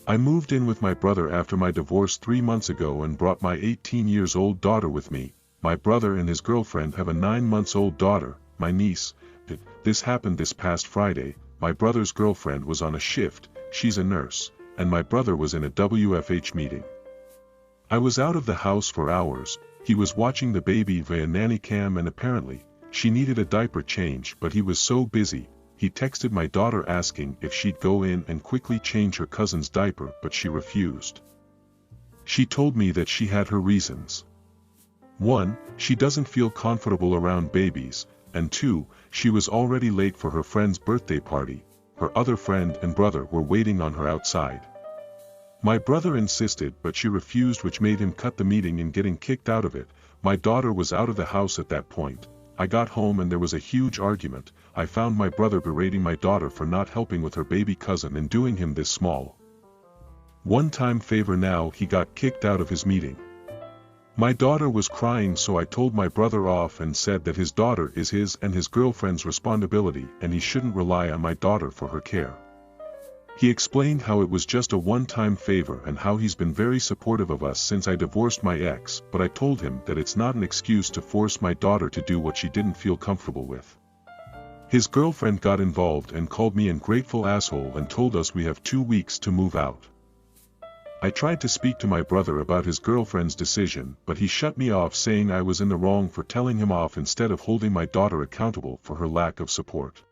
I moved in with my brother after my divorce 3 months ago and brought my 18-years-old daughter with me. My brother and his girlfriend have a 9-month-old daughter, my niece. This happened this past Friday. My brother's girlfriend was on a shift, she's a nurse, and my brother was in a WFH meeting. I was out of the house for hours. He was watching the baby via nanny cam and apparently, she needed a diaper change, but he was so busy. He texted my daughter asking if she'd go in and quickly change her cousin's diaper, but she refused. She told me that she had her reasons. 1. She doesn't feel comfortable around babies, and 2. She was already late for her friend's birthday party. Her other friend and brother were waiting on her outside. My brother insisted, but she refused, which made him cut the meeting and getting kicked out of it. My daughter was out of the house at that point. I got home and there was a huge argument. I found my brother berating my daughter for not helping with her baby cousin and doing him this small one-time favor. Now he got kicked out of his meeting. My daughter was crying, so I told my brother off and said that his daughter is his and his girlfriend's responsibility and he shouldn't rely on my daughter for her care. He explained how it was just a one-time favor and how he's been very supportive of us since I divorced my ex, but I told him that it's not an excuse to force my daughter to do what she didn't feel comfortable with. His girlfriend got involved and called me an ungrateful asshole and told us we have 2 weeks to move out. I tried to speak to my brother about his girlfriend's decision, but he shut me off, saying I was in the wrong for telling him off instead of holding my daughter accountable for her lack of support.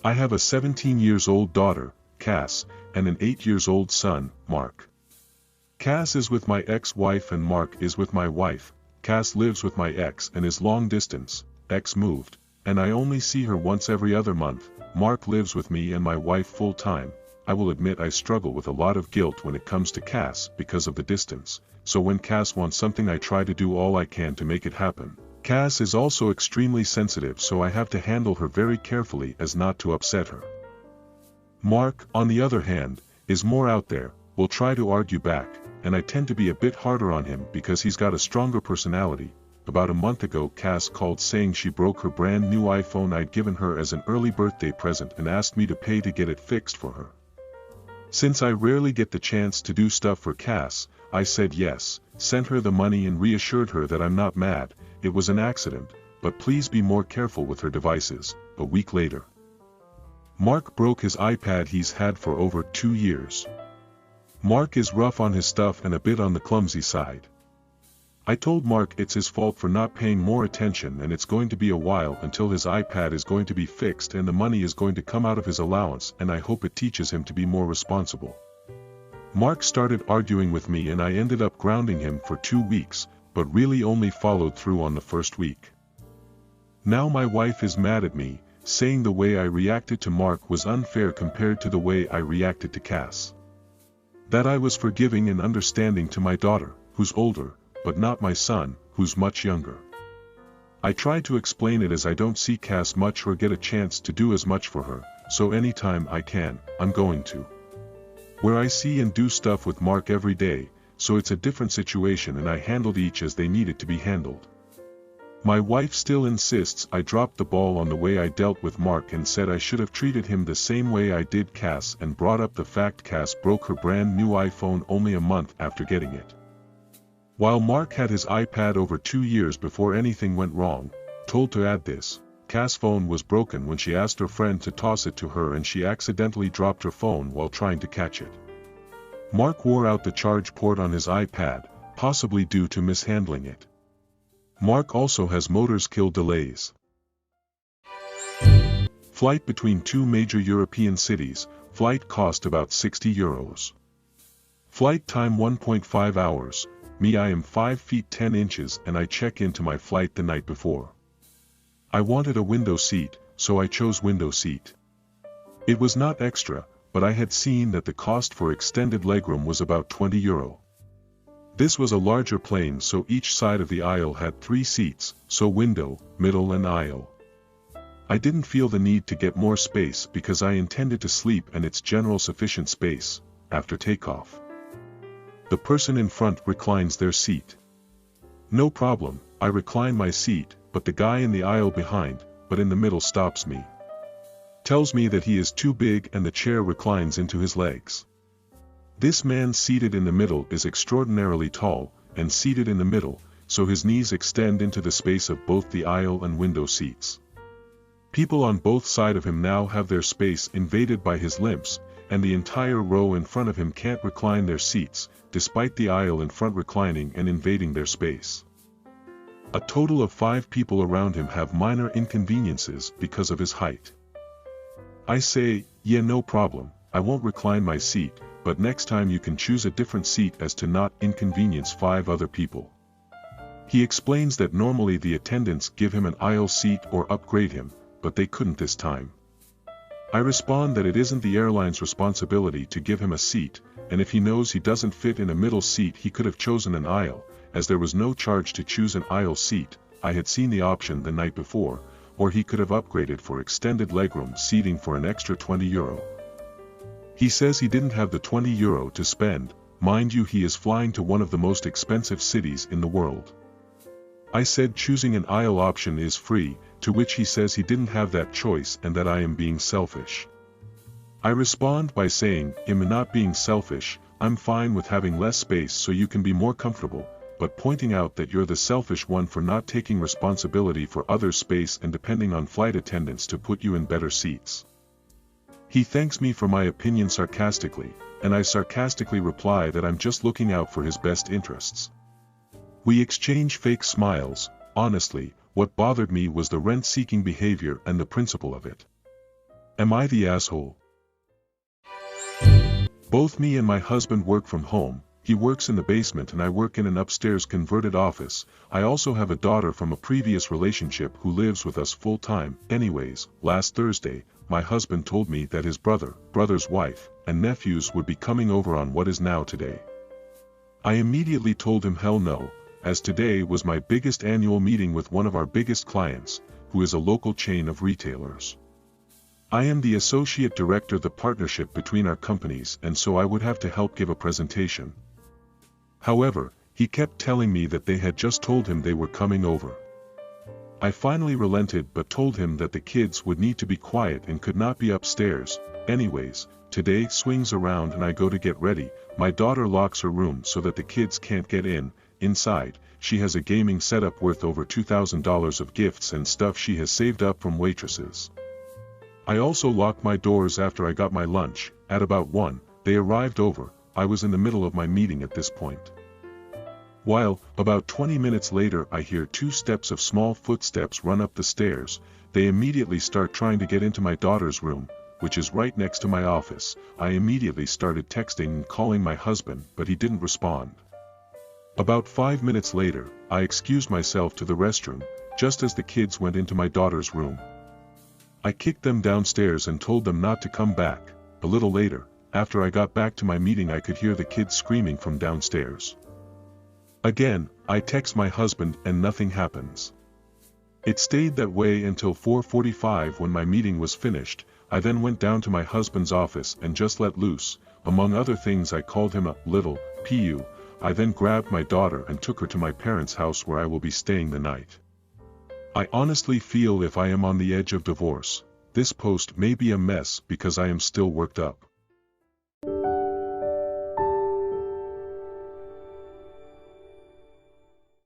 I have a 17-year-old daughter, Cass, and an 8-year-old son, Mark. Cass is with my ex-wife and Mark is with my wife. Cass lives with my ex and is long distance. Ex moved, and I only see her once every other month. Mark lives with me and my wife full-time. I will admit I struggle with a lot of guilt when it comes to Cass because of the distance, so when Cass wants something I try to do all I can to make it happen. Cass is also extremely sensitive, so I have to handle her very carefully as not to upset her. Mark, on the other hand, is more out there, will try to argue back, and I tend to be a bit harder on him because he's got a stronger personality. About a month ago Cass called saying she broke her brand new iPhone I'd given her as an early birthday present and asked me to pay to get it fixed for her. Since I rarely get the chance to do stuff for Cass, I said yes, sent her the money and reassured her that I'm not mad, it was an accident, but please be more careful with her devices. A week later, Mark broke his iPad he's had for over 2 years. Mark is rough on his stuff and a bit on the clumsy side. I told Mark it's his fault for not paying more attention and it's going to be a while until his iPad is going to be fixed and the money is going to come out of his allowance, and I hope it teaches him to be more responsible. Mark started arguing with me and I ended up grounding him for 2 weeks, but really only followed through on the first week. Now my wife is mad at me, saying the way I reacted to Mark was unfair compared to the way I reacted to Cass. That I was forgiving and understanding to my daughter, who's older, but not my son, who's much younger. I try to explain it as I don't see Cass much or get a chance to do as much for her, so anytime I can, I'm going to. Where I see and do stuff with Mark every day, so it's a different situation and I handled each as they needed to be handled. My wife still insists I dropped the ball on the way I dealt with Mark and said I should have treated him the same way I did Cass, and brought up the fact Cass broke her brand new iPhone only a month after getting it. While Mark had his iPad over 2 years before anything went wrong. Told to add this, Cass' phone was broken when she asked her friend to toss it to her and she accidentally dropped her phone while trying to catch it. Mark wore out the charge port on his iPad, possibly due to mishandling it. Mark also has motor skill delays. Flight between 2 major European cities, flight cost about €60. Flight time 1.5 hours. Me, I am 5 feet 10 inches and I check into my flight the night before. I wanted a window seat, so I chose window seat. It was not extra, but I had seen that the cost for extended legroom was about €20. This was a larger plane, so each side of the aisle had 3 seats, so window, middle and aisle. I didn't feel the need to get more space because I intended to sleep and it's general sufficient space. After takeoff, the person in front reclines their seat. No problem, I recline my seat, but the guy in the aisle behind, but in the middle stops me. tells me that he is too big and the chair reclines into his legs. This man seated in the middle is extraordinarily tall, and seated in the middle, so his knees extend into the space of both the aisle and window seats. People on both sides of him now have their space invaded by his limps, and the entire row in front of him can't recline their seats, despite the aisle in front reclining and invading their space. A total of 5 people around him have minor inconveniences because of his height. I say, yeah, no problem, I won't recline my seat, but next time you can choose a different seat as to not inconvenience 5 other people. He explains that normally the attendants give him an aisle seat or upgrade him, but they couldn't this time. I respond that it isn't the airline's responsibility to give him a seat, and if he knows he doesn't fit in a middle seat he could have chosen an aisle, as there was no charge to choose an aisle seat. I had seen the option the night before, or he could have upgraded for extended legroom seating for an extra €20. He says he didn't have the €20 to spend, mind you he is flying to one of the most expensive cities in the world. I said choosing an aisle option is free, to which he says he didn't have that choice and that I am being selfish. I respond by saying, I'm not being selfish, I'm fine with having less space so you can be more comfortable, but pointing out that you're the selfish one for not taking responsibility for other space and depending on flight attendants to put you in better seats. He thanks me for my opinion sarcastically, and I sarcastically reply that I'm just looking out for his best interests. We exchange fake smiles. Honestly, what bothered me was the rent-seeking behavior and the principle of it. Am I the asshole? Both me and my husband work from home. He works in the basement and I work in an upstairs converted office. I also have a daughter from a previous relationship who lives with us full-time. Anyways, last Thursday, my husband told me that his brother's wife, and nephews would be coming over on what is now today. I immediately told him hell no, as today was my biggest annual meeting with one of our biggest clients, who is a local chain of retailers. I am the associate director of the partnership between our companies and so I would have to help give a presentation. However, he kept telling me that they had just told him they were coming over. I finally relented but told him that the kids would need to be quiet and could not be upstairs. Anyways, today swings around and I go to get ready. My daughter locks her room so that the kids can't get in. Inside, she has a gaming setup worth over $2,000 of gifts and stuff she has saved up from waitresses. I also locked my doors after I got my lunch. At about 1, they arrived over. I was in the middle of my meeting at this point. While, about 20 minutes later I hear 2 steps of small footsteps run up the stairs. They immediately start trying to get into my daughter's room, which is right next to my office. I immediately started texting and calling my husband, but he didn't respond. About 5 minutes later, I excused myself to the restroom, just as the kids went into my daughter's room. I kicked them downstairs and told them not to come back. A little later, after I got back to my meeting I could hear the kids screaming from downstairs. Again, I text my husband and nothing happens. It stayed that way until 4:45 when my meeting was finished. I then went down to my husband's office and just let loose. Among other things I called him a little pu. I then grabbed my daughter and took her to my parents' house where I will be staying the night. I honestly feel if I am on the edge of divorce. This post may be a mess because I am still worked up.